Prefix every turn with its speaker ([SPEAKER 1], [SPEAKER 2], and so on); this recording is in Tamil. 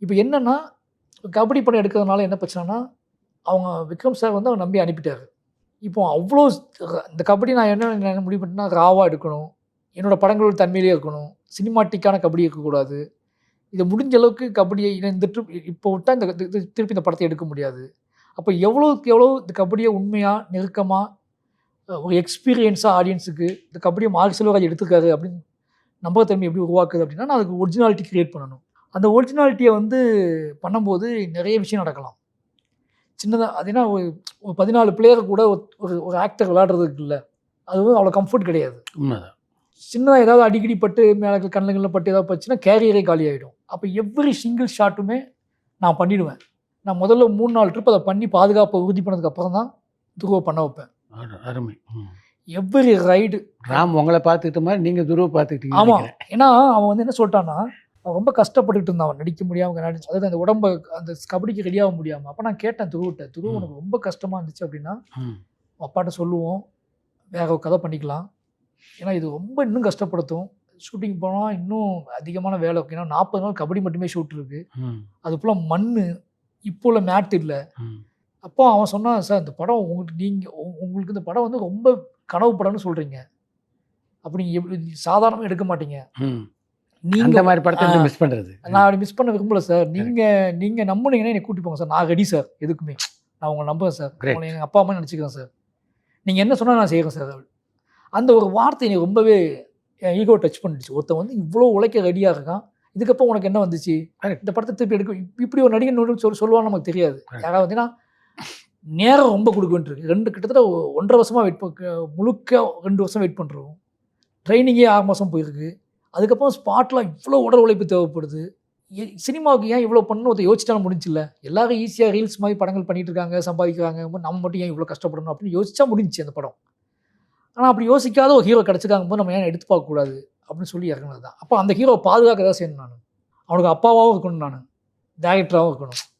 [SPEAKER 1] இப்போ என்னன்னா, கபடி படம் எடுக்கிறதுனால என்ன பிரச்சனைனா, அவங்க விக்ரம் சார் வந்து அவர நம்பி அனுப்பிட்டாரு. இப்போ அவ்ளோ இந்த கபடி நான் என்ன முடிவு பண்ணேன்னா, ராவா எடுக்கணும். என்னோட படங்களோட தன்மையிலேயே இருக்கணும். சினிமாட்டிக்கான கபடி இருக்கக்கூடாது. இத முடிஞ்ச அளவுக்கு கபடிய இந்த ட்ரிப் இப்போ விட்டா இந்த திருப்பி இந்த படத்த எடுக்க முடியாது. அப்ப எவ்வளோக்கு எவ்வளோ இந்த கபடிய உண்மையா, நெருக்கமா, ஒரு எக்ஸ்பீரியன்ஸா ஆடியன்ஸுக்கு இந்த கபடிய மாரி செல்வராஜ் எடுத்திருக்காரு அப்படின்னு நம்பகத்தன்மை எப்படி உருவாக்குது அப்படின்னா, நான் அதுக்கு ஒரிஜினாலிட்டி கிரியேட் பண்ணணும். அந்த ஒரிஜினாலிட்டிய வந்து பண்ணும்போது நெறைய விஷயம் நடக்கலாம். சின்னதா அது ஏன்னா ஒரு 14 பிளேயர் கூட ஒரு ஒரு ஆக்டர் விளையாடுறதுக்கு இல்ல. அது வந்து அவ்வளோ கம்ஃபோர்ட் கிடையாது.
[SPEAKER 2] உண்மதான்.
[SPEAKER 1] சின்னதா ஏதாவது அடிக்கடி பட்டு மேல கண்ணுல கிண்ணுல பட்டு ஏதாவது பட்டுச்சுன்னா கேரியரே காலியாயிடும். அப்ப எவ்ரி சிங்கிள் ஷாட்டுமே நான் பண்ணிடுவேன். நான் முதல்ல 3, 4 ட்ரிப் அத பண்ணி பாதுகாப்ப உறுதி பண்ணதுக்கு அப்புறம் தான் துருவ பண்ண வைப்பேன்.
[SPEAKER 2] அருமை.
[SPEAKER 1] எவ்ரி ரைடு
[SPEAKER 2] ராம் உங்கள பார்த்துக்கிட்ட மாரி நீங்க துருவ பார்த்துக்கிட்டீங்கன்னு
[SPEAKER 1] ஆமா.
[SPEAKER 2] நெனைக்கிறேன்.
[SPEAKER 1] ஏன்னா அவன் வந்து என்ன சொல்ட்டான்னா, அவன் ரொம்ப கஷ்டப்பட்டுட்டு இருந்தான். அவன் நடிக்க முடியாம அதாவது அந்த உடம்ப அந்த கபடிக்கு ரெடி ஆக முடியாம. அப்ப நான் கேட்டேன் துருவட்ட, "துருவ உனக்கு ரொம்ப கஷ்டமா இருந்துச்சு அப்படின்னா, அப்பாட்ட சொல்லுவோம். வேற ஒரு கதை பண்ணிக்கலாம். ஏன்னா இது ரொம்ப இன்னும் கஷ்டப்படுத்தும். ஷூட்டிங் போனா இன்னும் அதிகமான வேலை இருக்கும். ஏன்னா 40 நாள் கபடி மட்டுமே ஷூட் இருக்கு. அது ஃபுல்லா மண்ணு. இப்போ உள்ள மேட் இல்ல." அப்போ அவன் சொன்னான், "சார் இந்த படம் உங்களுக்கு இந்த படம் வந்து ரொம்ப கனவு படம்னு சொல்றீங்க. அப்ப நீங்க எப்படி சாதாரணமா எடுக்க மாட்டீங்க. நீங்க
[SPEAKER 2] அந்த மாரி படத்த மிஸ் பண்றது.
[SPEAKER 1] நான் அப்படி மிஸ் பண்ண விரும்பல சார். நீங்க நம்புனீங்கன்னா என்னை கூட்டிட்டு போங்க சார். நான் ரெடி சார் எதுக்குமே. நான் உங்கள நம்புறேன் சார். உங்கள எங்க அப்பா அம்மான்னு நெனச்சுக்கிறேன் சார். நீங்க என்ன சொன்னா நான் செய்றேன் சார்." அந்த ஒரு வார்த்தை என்னை ரொம்பவே என் ஈகோ டச் பண்ணிடுச்சு. ஒருத்தன் வந்து இவ்ளோ உழைக்க ரெடியா இருக்கான். இதுக்கப்புறம் உனக்கு என்ன வந்துச்சு? இந்த படத்த திருப்பி எடுக்க இப்படி ஒரு நடிகன் சொல்லுவான்னு நமக்கு தெரியாது. யாராவது வந்து நேரம் ரொம்ப குடுக்க வேண்டியிருக்கு. கிட்டத்தட்ட 1 1/2 வருஷமா முழுக்க 2 வருஷம் வெயிட் பண்றோம். ட்ரெய்னிங்கே 6 மாசம் போயிருக்கு. அதுக்கப்புறம் ஸ்பாட்ல இவ்ளோ உடல் உழைப்பு தேவைப்படுது. சினிமாவுக்கு ஏன் இவ்ளோ பண்ணணும்னு ஒருத்தன் யோசிச்சாலும் முடிஞ்சுல்ல. எல்லாரும் ஈஸியா ரீல்ஸ் மாரி படங்கள் பண்ணிட்டு இருக்காங்க, சம்பாதிக்கிறாங்க. நம்ம மட்டும் ஏன் இவ்ளோ கஷ்டப்படணும் அப்படின்னு யோசிச்சா முடிஞ்சுச்சு அந்த படம். ஆனா அப்படி யோசிக்காத ஒரு ஹீரோ கிடைச்சிருக்காங்கும்போது நம்ம ஏன் எடுத்து பார்க்கக்கூடாது அப்படின்னு சொல்லி இறங்குனது தான். அப்போ அந்த ஹீரோவ பாதுகாக்க தான் செய்யணும் நானு. அவனுக்கு அப்பாவாவும் இருக்கணும் நானு. டைரக்டராவும் இருக்கணும்.